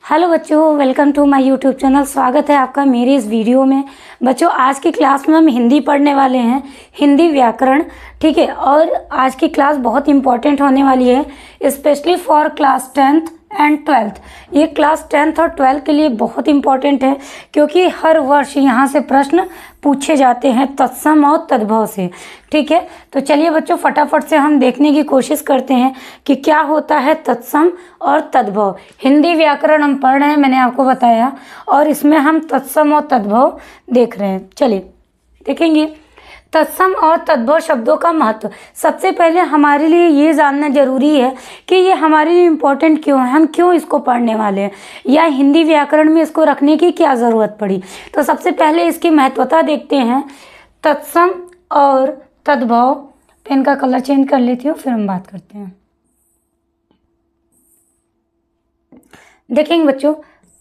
Hello बच्चों, welcome to my YouTube channel. स्वागत है आपका मेरे इस वीडियो में। बच्चों, आज की क्लास में हम हिंदी पढ़ने वाले हैं, हिंदी व्याकरण। ठीक है, और आज की क्लास बहुत इंपॉर्टेंट होने वाली है, specially for class 10th and 12th। ये क्लास 10th और 12th के लिए बहुत इंपॉर्टेंट है, क्योंकि हर वर्ष यहाँ से प्रश्न पूछे जाते हैं तत्सम और तद्भव से। ठीक है, तो चलिए बच्चों, फटाफट से हम देखने की कोशिश करते हैं कि क्या होता है तत्सम और तद्भव। हिंदी व्याकरण हम पढ़ रहे हैं, मैंने आपको बताया, और इसमें हम तत्सम और तद्भव देख रहे हैं। चलिए देखेंगे तत्सम और तद्भव शब्दों का महत्व। सबसे पहले हमारे लिए ये जानना जरूरी है कि ये हमारे लिए इम्पोर्टेंट क्यों है, हम क्यों इसको पढ़ने वाले हैं, या हिंदी व्याकरण में इसको रखने की क्या ज़रूरत पड़ी। तो सबसे पहले इसकी महत्वता देखते हैं। तत्सम और तद्भव, पेन का कलर चेंज कर लेती हूँ, फिर हम बात करते हैं। देखेंगे बच्चों,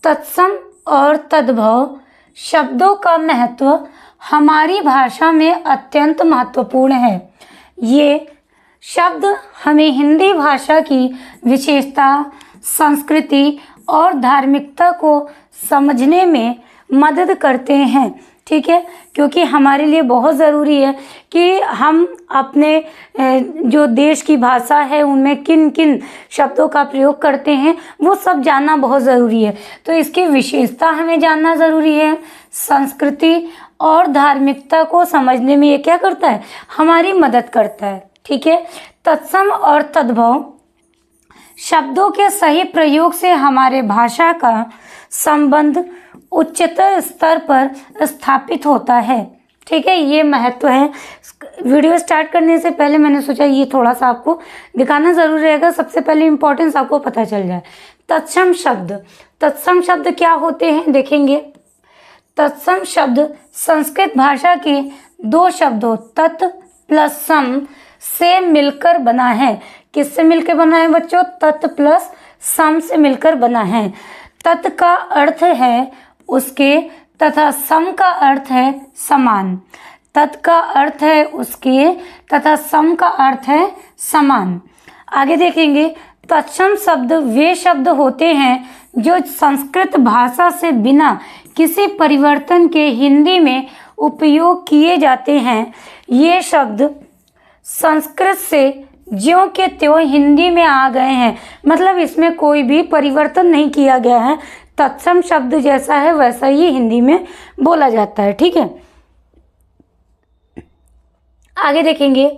तत्सम और तद्भव शब्दों का महत्व हमारी भाषा में अत्यंत महत्वपूर्ण है। ये शब्द हमें हिंदी भाषा की विशेषता, संस्कृति और धार्मिकता को समझने में मदद करते हैं। ठीक है, क्योंकि हमारे लिए बहुत ज़रूरी है कि हम अपने जो देश की भाषा है उनमें किन किन शब्दों का प्रयोग करते हैं, वो सब जानना बहुत ज़रूरी है। तो इसकी विशेषता हमें जानना ज़रूरी है। संस्कृति और धार्मिकता को समझने में ये क्या करता है, हमारी मदद करता है। ठीक है, तत्सम और तद्भव शब्दों के सही प्रयोग से हमारे भाषा का संबंध उच्चतर स्तर पर स्थापित होता है। ठीक है, ये महत्व है। वीडियो स्टार्ट करने से पहले मैंने सोचा ये थोड़ा सा आपको दिखाना ज़रूर रहेगा, सबसे पहले इम्पोर्टेंस आपको पता चल जाए। तत्सम शब्द, तत्सम शब्द क्या होते हैं देखेंगे। तत्सम शब्द संस्कृत भाषा के दो शब्दों तत् प्लस सम से मिलकर बना है। किससे मिलकर बना है बच्चों? तत् प्लस सम से मिलकर बना है। तत् का अर्थ है उसके तथा सम का अर्थ है समान। तत् का अर्थ है उसके तथा सम का अर्थ है समान। आगे देखेंगे, तत्सम शब्द वे शब्द होते हैं जो संस्कृत भाषा से बिना किसी परिवर्तन के हिंदी में उपयोग किए जाते हैं। ये शब्द संस्कृत से ज्यों के त्यों हिंदी में आ गए हैं, मतलब इसमें कोई भी परिवर्तन नहीं किया गया है। तत्सम शब्द जैसा है वैसा ही हिंदी में बोला जाता है। ठीक है, आगे देखेंगे,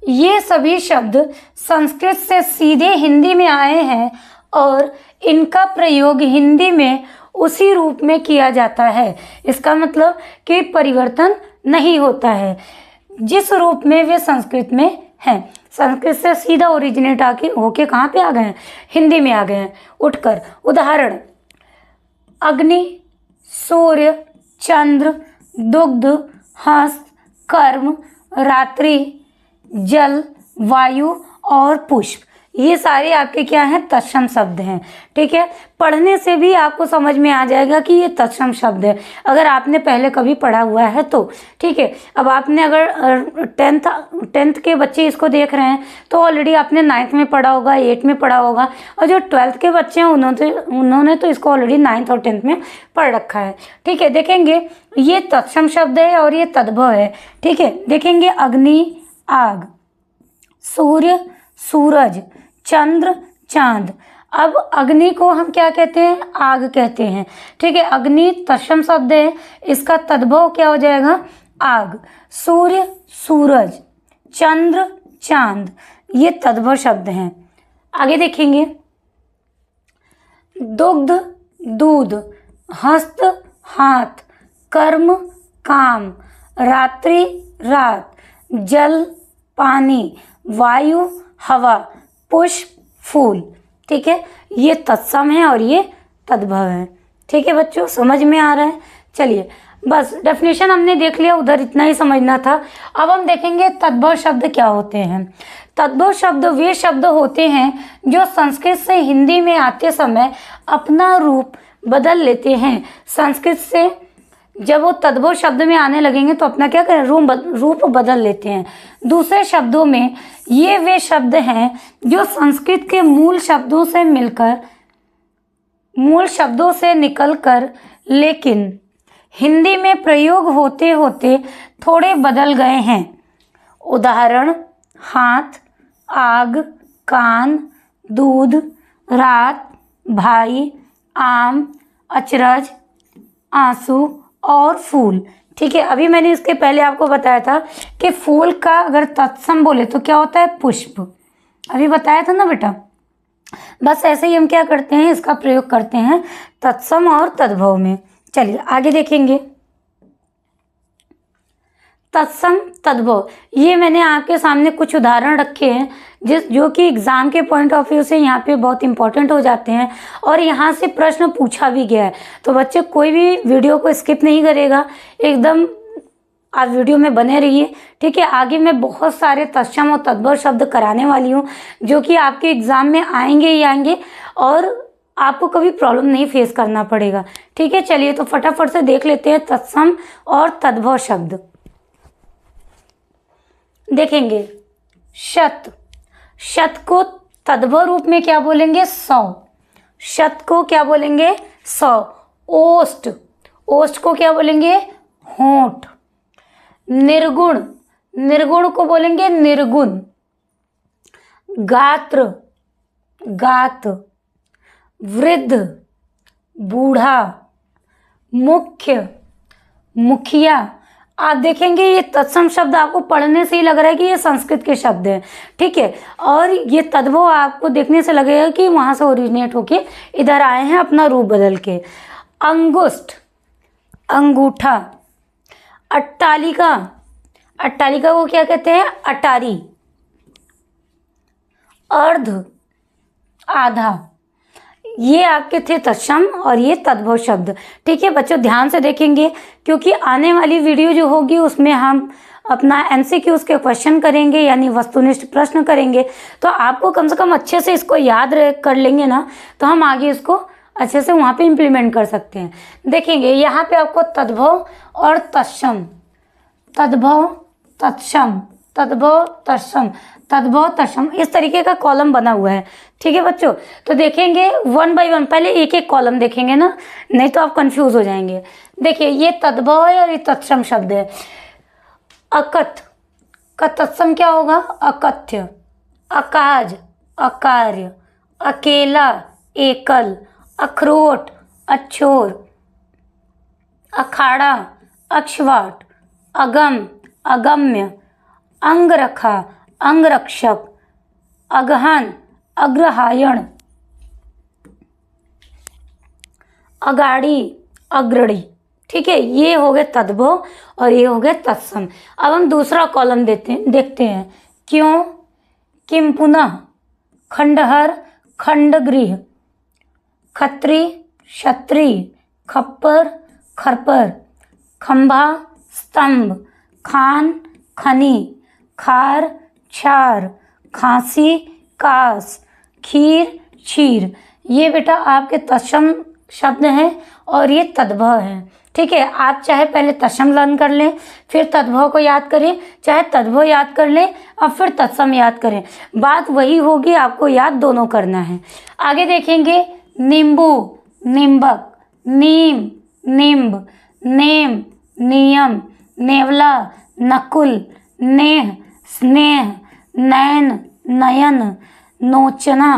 ये सभी शब्द संस्कृत से सीधे हिंदी में आए हैं और इनका प्रयोग हिंदी में उसी रूप में किया जाता है। इसका मतलब कि परिवर्तन नहीं होता है, जिस रूप में वे संस्कृत में हैं। संस्कृत से सीधा ओरिजिनेट होके कहाँ पे आ गए हैं? हिंदी में आ गए हैं उठकर। उदाहरण, अग्नि, सूर्य, चंद्र, दुग्ध, हस्त, कर्म, रात्रि, जल, वायु और पुष्प, ये सारे आपके क्या हैं? तत्सम शब्द हैं। ठीक है, पढ़ने से भी आपको समझ में आ जाएगा कि ये तत्सम शब्द है, अगर आपने पहले कभी पढ़ा हुआ है तो। ठीक है, अब आपने अगर 10th के बच्चे इसको देख रहे हैं तो ऑलरेडी आपने 9th में पढ़ा होगा, 8th में पढ़ा होगा, और जो 12th के बच्चे हैं उन्होंने तो इसको ऑलरेडी 9th और 10th में पढ़ रखा है। ठीक है, देखेंगे ये तत्सम शब्द है और ये तद्भव है। ठीक है, देखेंगे, अग्नि आग, सूर्य सूरज, चंद्र चांद। अब अग्नि को हम क्या कहते हैं? आग कहते हैं। ठीक है, अग्नि तत्सम शब्द है, इसका तद्भव क्या हो जाएगा? आग। सूर्य सूरज, चंद्र चांद, ये तद्भव शब्द हैं। आगे देखेंगे, दुग्ध दूध, हस्त हाथ, कर्म काम, रात्रि रात, जल पानी, वायु हवा, पुष्प फूल। ठीक है, ये तत्सम है और ये तद्भव है। ठीक है बच्चों, समझ में आ रहा है? चलिए, बस डेफिनेशन हमने देख लिया, उधर इतना ही समझना था। अब हम देखेंगे तद्भव शब्द क्या होते हैं। तद्भव शब्द वे शब्द होते हैं जो संस्कृत से हिंदी में आते समय अपना रूप बदल लेते हैं। संस्कृत से जब वो तद्भव शब्द में आने लगेंगे तो अपना क्या करें? रूप बदल लेते हैं। दूसरे शब्दों में ये वे शब्द हैं जो संस्कृत के मूल शब्दों से मिलकर मूल शब्दों से निकलकर लेकिन हिंदी में प्रयोग होते होते थोड़े बदल गए हैं। उदाहरण: हाथ, आग, कान, दूध, रात, भाई, आम, अचरज, आंसू और फूल। ठीक है, अभी मैंने इसके पहले आपको बताया था कि फूल का अगर तत्सम बोले तो क्या होता है? पुष्प। अभी बताया था ना बेटा। बस ऐसे ही हम क्या करते हैं, इसका प्रयोग करते हैं तत्सम और तद्भव में। चलिए आगे देखेंगे। तत्सम तद्भव, ये मैंने आपके सामने कुछ उदाहरण रखे हैं जो कि एग्जाम के पॉइंट ऑफ व्यू से यहाँ पे बहुत इंपॉर्टेंट हो जाते हैं और यहाँ से प्रश्न पूछा भी गया है। तो बच्चे कोई भी वीडियो को स्किप नहीं करेगा, एकदम आप वीडियो में बने रहिए। ठीक है, आगे मैं बहुत सारे तत्सम और तद्भव शब्द कराने वाली हूँ जो कि आपके एग्जाम में आएंगे ही आएंगे और आपको कभी प्रॉब्लम नहीं फेस करना पड़ेगा। ठीक है, चलिए तो फटाफट से देख लेते हैं तत्सम और तद्भव शब्द। देखेंगे शत, शत को तद्भव रूप में क्या बोलेंगे? 100। शत को क्या बोलेंगे? 100। ओष्ठ, ओष्ठ को क्या बोलेंगे? होंठ। निर्गुण, निर्गुण को बोलेंगे निर्गुण। गात्र, गात। वृद्ध, बूढ़ा। मुख्य, मुखिया। आप देखेंगे ये तत्सम शब्द आपको पढ़ने से ही लग रहा है कि ये संस्कृत के शब्द हैं। ठीक है, और ये तद्भव आपको देखने से लगेगा कि वहां से ओरिजिनेट होके इधर आए हैं अपना रूप बदल के। अंगुष्ठ, अंगूठा। अट्टालिका, अट्टालिका को क्या कहते हैं? अटारी। अर्ध, आधा। ये आपके थे तत्सम और ये तद्भव शब्द। ठीक है बच्चों, ध्यान से देखेंगे क्योंकि आने वाली वीडियो जो होगी उसमें हम अपना एमसीक्यूज के क्वेश्चन करेंगे, यानी वस्तुनिष्ठ प्रश्न करेंगे। तो आपको कम से कम अच्छे से इसको याद कर लेंगे ना, तो हम आगे इसको अच्छे से वहाँ पे इम्प्लीमेंट कर सकते हैं। देखेंगे यहाँ पे आपको तद्भव और तत्सम, तद्भव तत्सम, तद्भव तत्सम, तद्भव तत्सम, इस तरीके का कॉलम बना हुआ है। ठीक है बच्चों, तो देखेंगे वन बाय वन, पहले एक एक कॉलम देखेंगे ना, नहीं तो आप कंफ्यूज हो जाएंगे। देखिए ये तद्भव है और ये तत्सम शब्द है। अकथ का तत्सम क्या होगा? अकथ्य। अकाज, अकार्य। अकेला, एकल। अखरोट, अक्षोर। अखाड़ा, अक्षवाट। अगम, अगम्य। अंगरखा, अंगरक्षक। अगहन, अग्रहायण। अगाड़ी, अग्रणी। ठीक है, ये हो गए तद्भव और ये हो गए तत्सम। अब हम दूसरा कॉलम देखते हैं। क्यों, किम पुनः। खंडहर, खंडगृह। खत्री, क्षत्रि। खप्पर, खरपर। खंभा, स्तंभ। खान, खनी। खार, छार। खांसी, कास। खीर, क्षीर। ये बेटा आपके तत्सम शब्द हैं और ये तद्भव हैं। ठीक है, आप चाहे पहले तत्सम लर्न कर लें, फिर तद्भव को याद करें, चाहे तद्भव याद कर लें और फिर तत्सम याद करें, बात वही होगी, आपको याद दोनों करना है। आगे देखेंगे नींबू, नींबक। नीम, निम्ब। नेम, नियम। नेवला, नकुल। नेह, स्नेह। नैन, नयन। नोचना,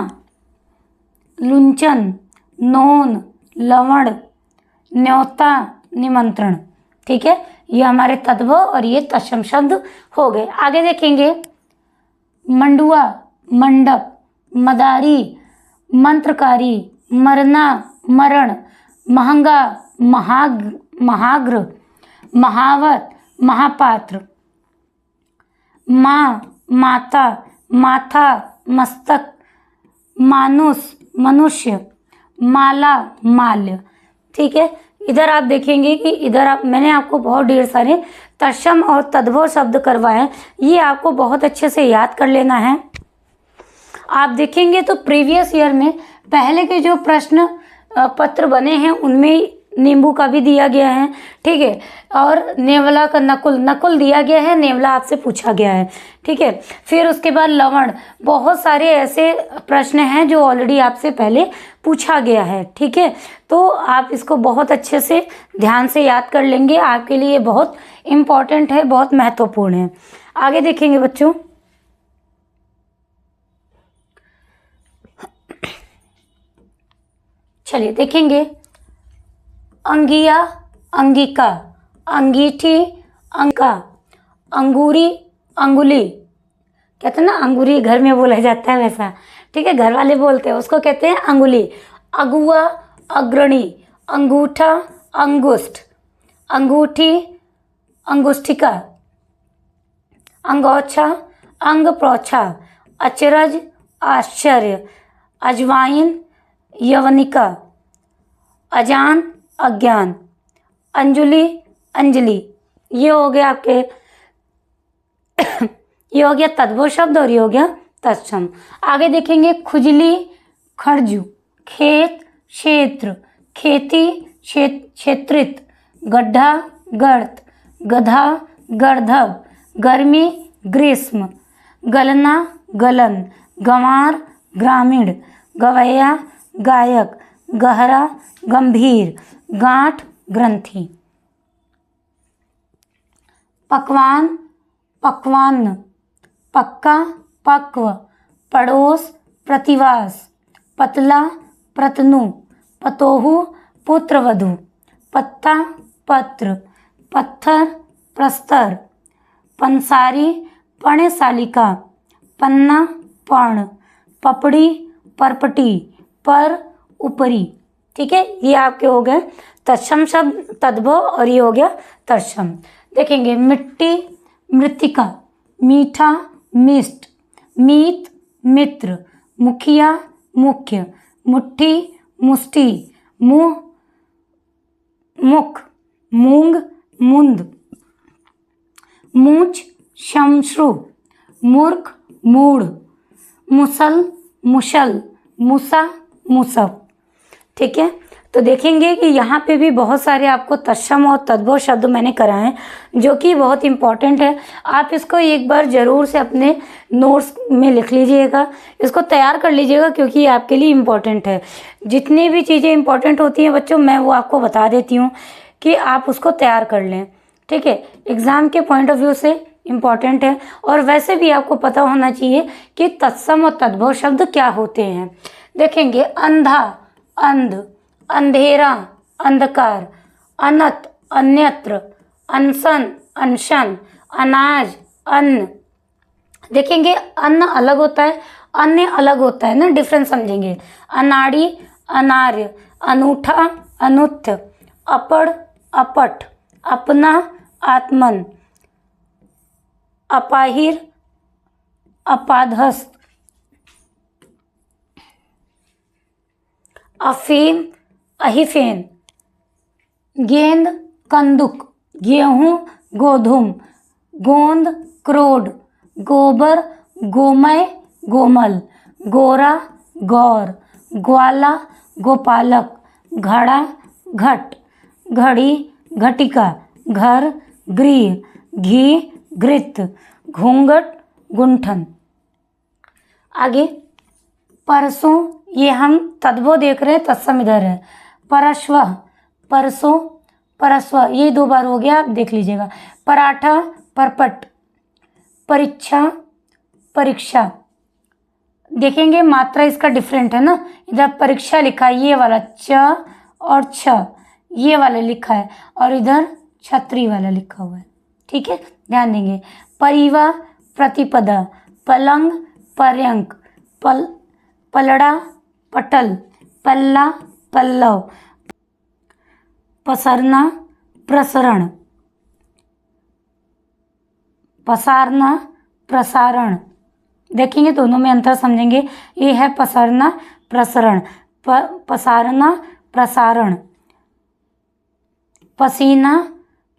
लुंचन। नोन, लवण। न्योता, निमंत्रण। ठीक है, ये हमारे तद्भव और ये तत्सम शब्द हो गए। आगे देखेंगे मंडुआ, मंडप। मदारी, मंत्रकारी। मरना, मरण। महंगा, महाग्र। महावत, महापात्र। माँ, माता। माथा, मस्तक। मानुष, मनुष्य। माला, माल्य। ठीक है, इधर आप देखेंगे कि इधर मैंने आपको बहुत ढेर सारे तत्सम और तद्भव शब्द करवाए, ये आपको बहुत अच्छे से याद कर लेना है। आप देखेंगे तो प्रीवियस ईयर में पहले के जो प्रश्न पत्र बने हैं उनमें नींबू का भी दिया गया है, ठीक है। और नेवला का नकुल, नकुल दिया गया है, नेवला आपसे पूछा गया है, ठीक है। फिर उसके बाद लवण, बहुत सारे ऐसे प्रश्न हैं जो ऑलरेडी आपसे पहले पूछा गया है, ठीक है। तो आप इसको बहुत अच्छे से ध्यान से याद कर लेंगे, आपके लिए बहुत इम्पॉर्टेंट है, बहुत महत्वपूर्ण है। आगे देखेंगे बच्चों, चलिए देखेंगे। अंगिया, अंगिका, अंगीठी, अंका, अंगूरी, अंगुली, कहते हैं ना अंगूरी घर में बोला जाता है वैसा, ठीक है, घर वाले बोलते हैं उसको, कहते हैं अंगुली। अगुआ, अग्रणी, अंगूठा, अंगुष्ठ, अंगूठी, अंगुष्ठिका, अंगोछा, अंग प्रोछा, अचरज, आश्चर्य, अजवाइन, यवनिका, अजान, अज्ञान, अंजुलि, अंजलि। ये हो गया आपके ये हो गया तद्भव शब्द और ये हो गया तत्सम। आगे देखेंगे खुजली, खरजू, खेत, क्षेत्र, खेती, क्षेत्रित, गड्ढा, गर्त, गधा, गर्धव, गर्मी, ग्रीष्म, गलना, गलन, गंवार, ग्रामीण, गवैया, गायक, गहरा, गंभीर, गांठ, ग्रंथि। पकवान, पकवान, पक्का, पक्व, पड़ोस, प्रतिवास, पतला, प्रतनु, पतोहू, पुत्रवधू, पत्ता, पत्र, पत्थर, प्रस्तर, पंसारी, पर्णशालिका, पन्ना, पर्ण, पपड़ी, परपटी, पर, ऊपरी, ठीक है। ये आपके हो गए तत्सम शब्द, तद्भव, और ये हो गया तत्सम। देखेंगे मिट्टी, मृत्तिका, मीठा, मिष्ट, मीत, मित्र, मुखिया, मुख्य, मुट्ठी, मुष्टि, मुंह, मुख, मूंग, मुंद, मूंछ, शमश्रु, मूर्ख, मूढ़, मुसल, मुशल, मूसा, मूसक, ठीक है। तो देखेंगे कि यहाँ पे भी बहुत सारे आपको तत्सम और तद्भव शब्द मैंने कराए हैं जो कि बहुत इंपॉर्टेंट है। आप इसको एक बार ज़रूर से अपने नोट्स में लिख लीजिएगा, इसको तैयार कर लीजिएगा, क्योंकि ये आपके लिए इम्पॉर्टेंट है। जितनी भी चीज़ें इंपॉर्टेंट होती हैं बच्चों, मैं वो आपको बता देती हूँ कि आप उसको तैयार कर लें, ठीक है। एग्ज़ाम के पॉइंट ऑफ व्यू से इम्पॉर्टेंट है, और वैसे भी आपको पता होना चाहिए कि तत्सम और तद्भव शब्द क्या होते हैं। देखेंगे अंधा, अंध, अंधेरा, अंधकार, अनत, अन्यत्र, अनशन, अनशन, अनाज, अन्न। देखेंगे अन्न अलग होता है, अन्य अलग होता है ना, डिफरेंस समझेंगे। अनाड़ी, अनार्य, अनूठा, अनुत्थ, अपड़, अपठ, अपना, आत्मन, अपाहिर, अपाधस्थ, अफीम, अहिफेन, गेंद, कंदुक, गेहूं, गोधुम, गोंद, क्रोड, गोबर, गोमय, गोमल, गोरा, गौर, ग्वाला, गोपालक, घड़ा, घट, घड़ी, घटिका, घर, गृह, घी, घृत, घूंघट, गुंठन। आगे परसों, ये हम तद्भव देख रहे हैं, तत्सम इधर है। परश्व, परसों, परस्व, ये 2 बार हो गया, आप देख लीजिएगा। पराठा, परपट, परीक्षा, परीक्षा। देखेंगे मात्रा इसका डिफरेंट है ना, इधर परीक्षा लिखा है ये वाला च और छ, ये वाला लिखा है, और इधर छतरी वाला लिखा हुआ है, ठीक है, ध्यान देंगे। परिवा, प्रतिपदा, पलंग, पर्यंक, पलड़ा, पटल, पल्ला, पल्लव, पसरना, प्रसरण, पसारना, प्रसारण। देखेंगे दोनों में अंतर समझेंगे। ये है पसरना, प्रसरण, पसारना, प्रसारण, पसीना,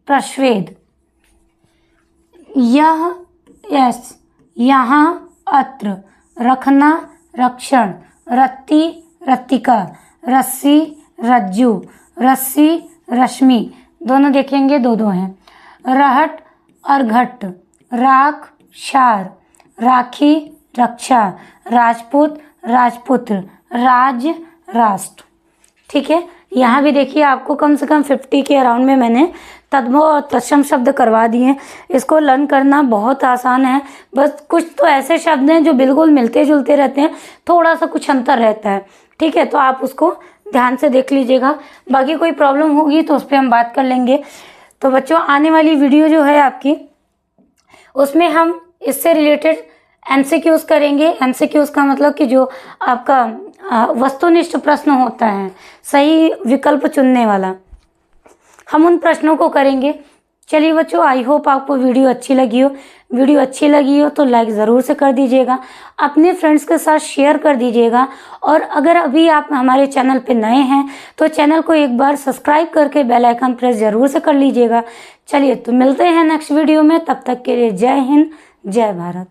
प्रस्वेद, यह, यस, यहाँ, अत्र, रखना, रक्षण, रत्ती, रत्तिका, रस्सी, रज्जू, रस्सी रश्मि, दोनों देखेंगे दो दो हैं। रहट और घट, राख क्षार, राखी रक्षा, राजपूत राजपुत्र, राज राष्ट्र। ठीक है, यहाँ भी देखिए आपको कम से कम 50 के अराउंड में मैंने तद्भव और तत्सम शब्द करवा दिए हैं। इसको लर्न करना बहुत आसान है, बस कुछ तो ऐसे शब्द हैं जो बिल्कुल मिलते जुलते रहते हैं, थोड़ा सा कुछ अंतर रहता है। ठीक है, तो आप उसको ध्यान से देख लीजिएगा। बाकी कोई प्रॉब्लम होगी तो उस पर हम बात कर लेंगे। तो बच्चों, आने वाली वीडियो जो है आपकी, उसमें हम इससे रिलेटेड MCQs करेंगे। MCQs का मतलब कि जो आपका वस्तुनिष्ठ प्रश्न होता है, सही विकल्प चुनने वाला, हम उन प्रश्नों को करेंगे। चलिए बच्चों, आई होप आपको वीडियो अच्छी लगी हो। वीडियो अच्छी लगी हो तो लाइक ज़रूर से कर दीजिएगा, अपने फ्रेंड्स के साथ शेयर कर दीजिएगा। और अगर अभी आप हमारे चैनल पे नए हैं तो चैनल को एक बार सब्सक्राइब करके बेल आइकन प्रेस ज़रूर से कर लीजिएगा। चलिए, तो मिलते हैं नेक्स्ट वीडियो में, तब तक के लिए जय हिंद, जय भारत।